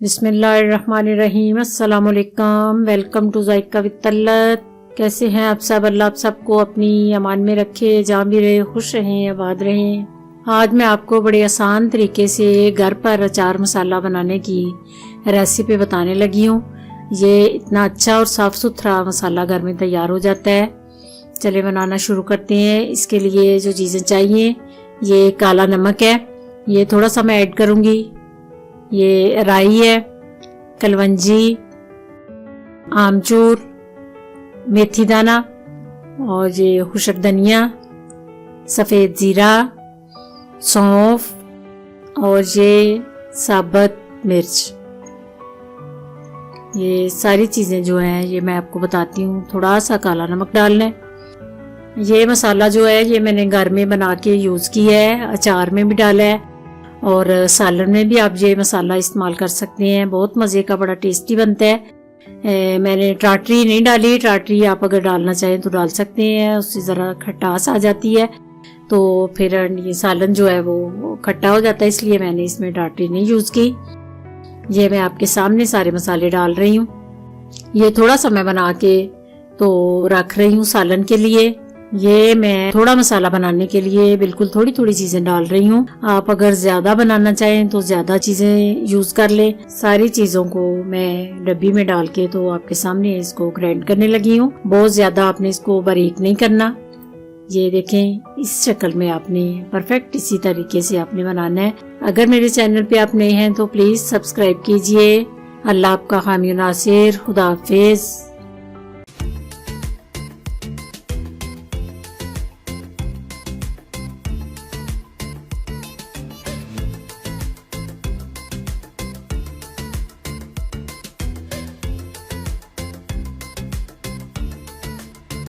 बिस्मिल्लाहिर्रहमानिर्रहीम। अस्सलाम वालेकुम। Welcome to Zayka with तल्लत। कैसे हैं आप सब? अल्लाह आप सबको अपनी अमान में रखे, जहाँ भी रहे खुश रहें, आबाद रहें। आज मैं आपको बड़े आसान तरीके से घर पर अचार मसाला बनाने की रेसिपी बताने लगी हूँ। ये इतना अच्छा और साफ़ सुथरा मसाला घर में तैयार हो जाता है। चले बनाना शुरू करते हैं। इसके लिए जो चीज़ें चाहिए, ये काला नमक है, ये थोड़ा सा मैं ऐड करूँगी। ये राई है, कलवंजी, आमचूर, मेथी दाना और ये खुशक धनिया, सफ़ेद ज़ीरा, सौंफ और ये साबुत मिर्च। ये सारी चीज़ें जो हैं ये मैं आपको बताती हूँ। थोड़ा सा काला नमक डालना है। ये मसाला जो है ये मैंने घर में बना के यूज़ किया है, अचार में भी डाला है और सालन में भी आप ये मसाला इस्तेमाल कर सकते हैं। बहुत मज़े का, बड़ा टेस्टी बनता है। मैंने टाटरी नहीं डाली, टाटरी आप अगर डालना चाहें तो डाल सकते हैं, उससे ज़रा खटास आ जाती है तो फिर ये सालन जो है वो खट्टा हो जाता है, इसलिए मैंने इसमें टाटरी नहीं यूज़ की। ये मैं आपके सामने सारे मसाले डाल रही हूँ। ये थोड़ा सा मैं बना के तो रख रही हूँ सालन के लिए। ये मैं थोड़ा मसाला बनाने के लिए बिल्कुल थोड़ी थोड़ी चीजें डाल रही हूँ। आप अगर ज्यादा बनाना चाहें तो ज्यादा चीजें यूज कर लें। सारी चीजों को मैं डब्बी में डाल के तो आपके सामने इसको ग्राइंड करने लगी हूँ। बहुत ज्यादा आपने इसको बारीक नहीं करना। ये देखें, इस शक्ल में आपने परफेक्ट इसी तरीके से आपने बनाना है। अगर मेरे चैनल पे आप नए हैं तो प्लीज सब्सक्राइब कीजिए। अल्लाह आपका हामी नासिर। खुदा हाफिज।